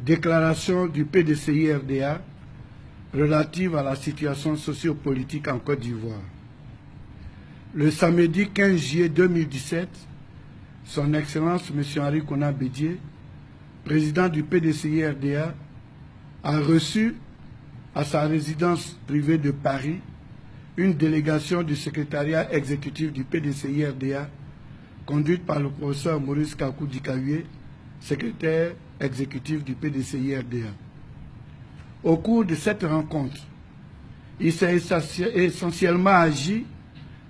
déclaration du PDCI-RDA relative à la situation sociopolitique en Côte d'Ivoire. Le samedi 15 juillet 2017, Son Excellence M. Henri Konan Bédié, président du PDCI-RDA, a reçu à sa résidence privée de Paris une délégation du secrétariat exécutif du PDCI-RDA conduite par le professeur Maurice Kakou Dikaoué, secrétaire exécutif du PDCI-RDA. Au cours de cette rencontre, il s'est essentiellement agi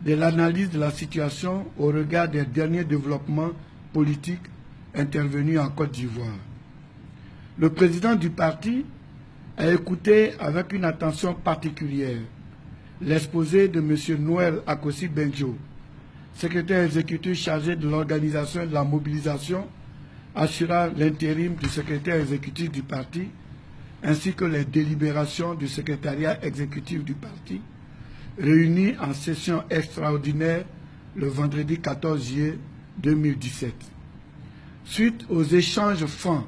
de l'analyse de la situation au regard des derniers développements politiques intervenus en Côte d'Ivoire. Le président du parti a écouté avec une attention particulière l'exposé de M. Noël Akossi Benjo, secrétaire exécutif chargé de l'organisation et de la mobilisation, assurant l'intérim du secrétaire exécutif du parti, ainsi que les délibérations du secrétariat exécutif du parti, réunis en session extraordinaire le vendredi 14 juillet 2017. Suite aux échanges francs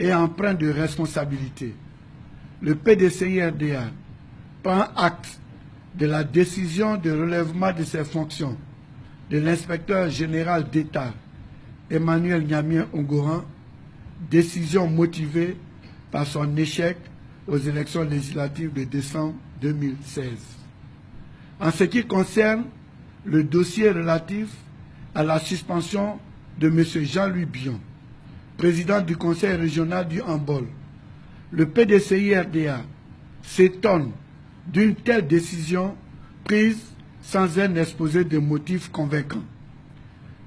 et empreints de responsabilité, le PDCI-RDA prend acte de la décision de relèvement de ses fonctions de l'inspecteur général d'État Emmanuel Niamien Ongoran, décision motivée par son échec aux élections législatives de décembre 2016. En ce qui concerne le dossier relatif à la suspension de M. Jean-Louis Bion, président du conseil régional du Hambol, le PDCI-RDA s'étonne d'une telle décision prise sans un exposé de motifs convaincants.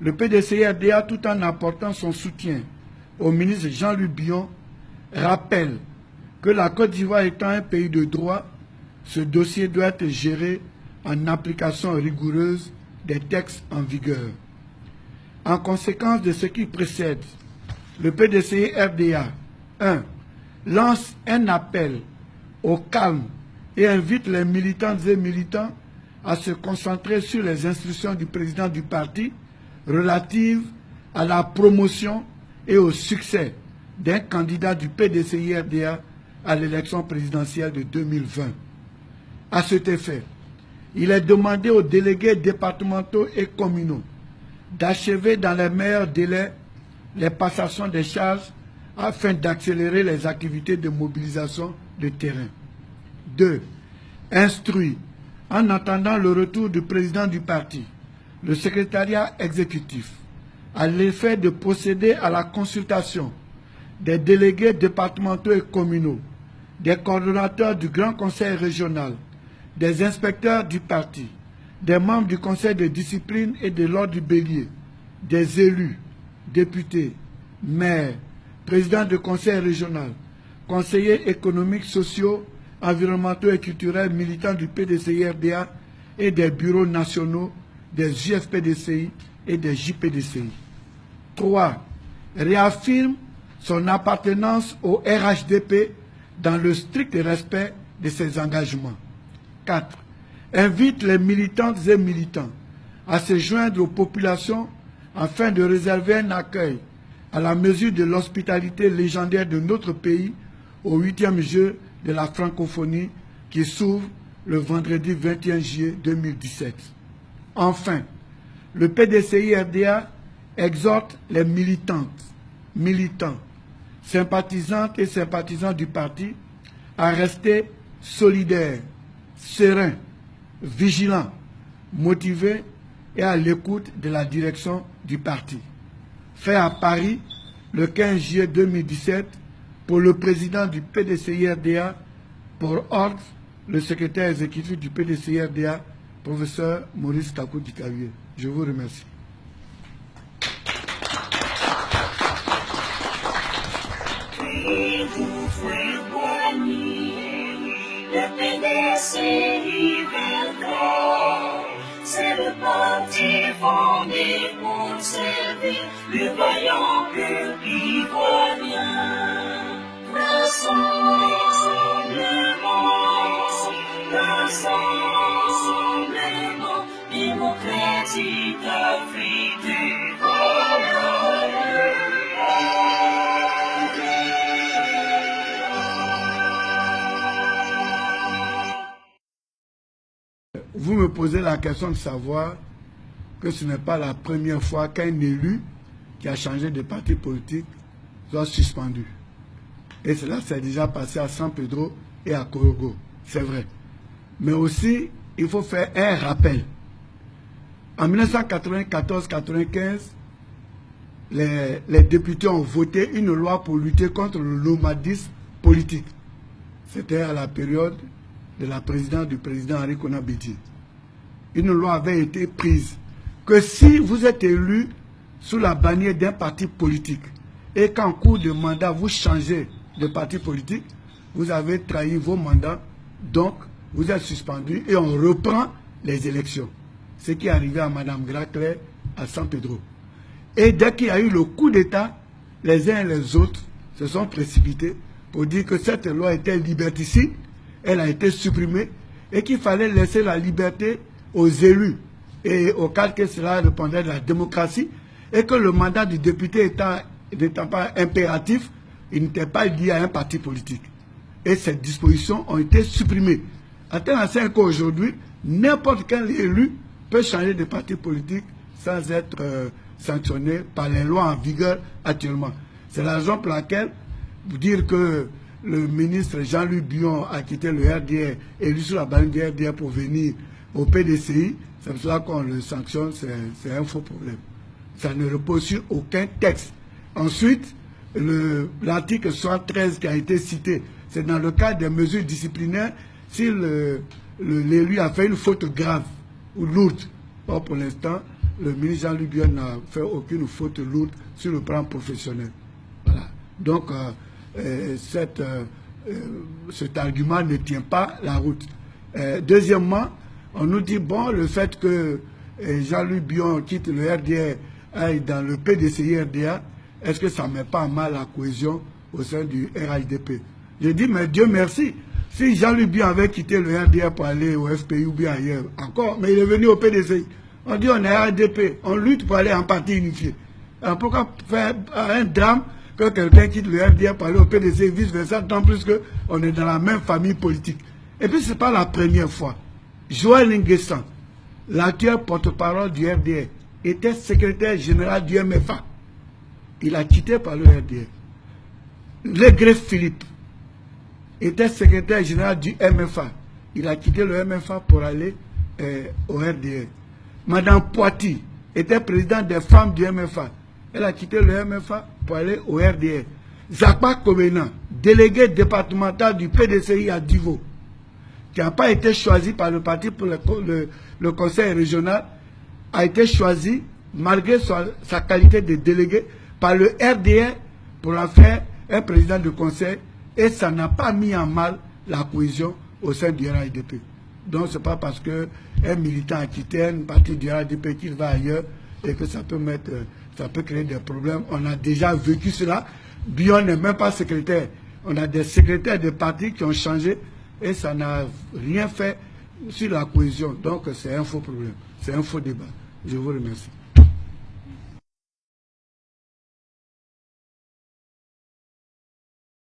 Le PDCI-RDA, tout en apportant son soutien au ministre Jean-Louis Bion, rappelle que la Côte d'Ivoire étant un pays de droit, ce dossier doit être géré en application rigoureuse des textes en vigueur. En conséquence de ce qui précède, le PDCI-RDA 1. Lance un appel au calme et invite les militantes et militants à se concentrer sur les instructions du président du parti relatives à la promotion et au succès d'un candidat du PDCI-RDA à l'élection présidentielle de 2020. À cet effet, il est demandé aux délégués départementaux et communaux d'achever dans les meilleurs délais les passations des charges afin d'accélérer les activités de mobilisation de terrain. 2. Instruire, en attendant le retour du président du parti, le secrétariat exécutif, à l'effet de procéder à la consultation des délégués départementaux et communaux, des coordonnateurs du Grand Conseil régional, des inspecteurs du parti, des membres du Conseil de discipline et de l'ordre du bélier, des élus, députés, maires, présidents de conseil régional, conseillers économiques, sociaux, environnementaux et culturels, militants du PDCI-RDA et des bureaux nationaux des JFPDCI et des JPDCI. 3. Réaffirme son appartenance au RHDP dans le strict respect de ses engagements. 4. Invite les militantes et militants à se joindre aux populations afin de réserver un accueil à la mesure de l'hospitalité légendaire de notre pays au 8e jeu de la francophonie qui s'ouvre le vendredi 21 juillet 2017. Enfin, le PDCI-RDA exhorte les militantes, militants, sympathisantes et sympathisants du parti à rester solidaires, sereins, vigilants, motivés et à l'écoute de la direction du parti. Fait à Paris le 15 juillet 2017 pour le président du PDCI-RDA, pour ordre le secrétaire exécutif du PDCI-RDA, professeur Maurice Kakou Dikaoué. Je vous remercie. Le PDCI-RDA, c'est le parti fondé pour servir le vaillant peuple ivoirien. Rassemblement démocratique africain. Vous me posez la question de savoir que ce n'est pas la première fois qu'un élu qui a changé de parti politique soit suspendu. Et cela s'est déjà passé à San Pedro et à Korogo, c'est vrai. Mais aussi, il faut faire un rappel. En 1994-95, les députés ont voté une loi pour lutter contre le nomadisme politique. C'était à la période de la présidence du président Henri Konan Bédié. Une loi avait été prise que si vous êtes élu sous la bannière d'un parti politique et qu'en cours de mandat vous changez de parti politique, vous avez trahi vos mandats, donc vous êtes suspendu et on reprend les élections. Ce qui est arrivé à Mme Gracler à San Pedro. Et dès qu'il y a eu le coup d'État, les uns et les autres se sont précipités pour dire que cette loi était liberticide, elle a été supprimée et qu'il fallait laisser la liberté aux élus et au cas que cela répondait de la démocratie et que le mandat du député n'étant pas impératif, il n'était pas lié à un parti politique. Et ces dispositions ont été supprimées. À tel enseigne qu'aujourd'hui, n'importe quel élu peut changer de parti politique sans être sanctionné par les lois en vigueur actuellement. C'est la raison pour laquelle vous dire que le ministre Jean-Louis Billon a quitté le RDR, élu sur la bannière du RDR pour venir au PDCI, c'est pour cela qu'on le sanctionne, c'est un faux problème. Ça ne repose sur aucun texte. Ensuite, l'article 73 qui a été cité, c'est dans le cadre des mesures disciplinaires si l'élu a fait une faute grave ou lourde. Or, pour l'instant, le ministre Jean-Louis Billon n'a fait aucune faute lourde sur le plan professionnel. Voilà. Donc, cet argument ne tient pas la route. Deuxièmement, on nous dit, bon, le fait que Jean-Louis Billon quitte le RDR aille dans le PDCI-RDA, est-ce que ça ne met pas en mal la cohésion au sein du RHDP? Je dis, mais Dieu merci, si Jean-Louis Billon avait quitté le RDA pour aller au FPI ou bien ailleurs, encore, mais il est venu au PDCI. On dit, on est RHDP, on lutte pour aller en parti unifié. Alors pourquoi faire un drame que quelqu'un quitte le RDA pour aller au PDCI, vice-versa, tant plus qu'on est dans la même famille politique. Et puis, ce n'est pas la première fois. Joël Nguessan, l'actuel porte-parole du RDR, était secrétaire général du MFA. Il a quitté par le RDR. Le greffe Philippe était secrétaire général du MFA. Il a quitté le MFA pour aller au RDR. Madame Poiti était présidente des femmes du MFA. Elle a quitté le MFA pour aller au RDR. Zakpa Komena, délégué départemental du PDCI à Divo, qui n'a pas été choisi par le parti pour le conseil régional, a été choisi, malgré sa qualité de délégué, par le RDR pour en faire un président de conseil, et ça n'a pas mis en mal la cohésion au sein du RHDP. Donc ce n'est pas parce qu'un militant a quitté un parti du RHDP qu'il va ailleurs et que ça peut créer des problèmes. On a déjà vécu cela. Billon n'est même pas secrétaire. On a des secrétaires de partis qui ont changé et ça n'a rien fait sur la cohésion. Donc c'est un faux problème. C'est un faux débat. Je vous remercie.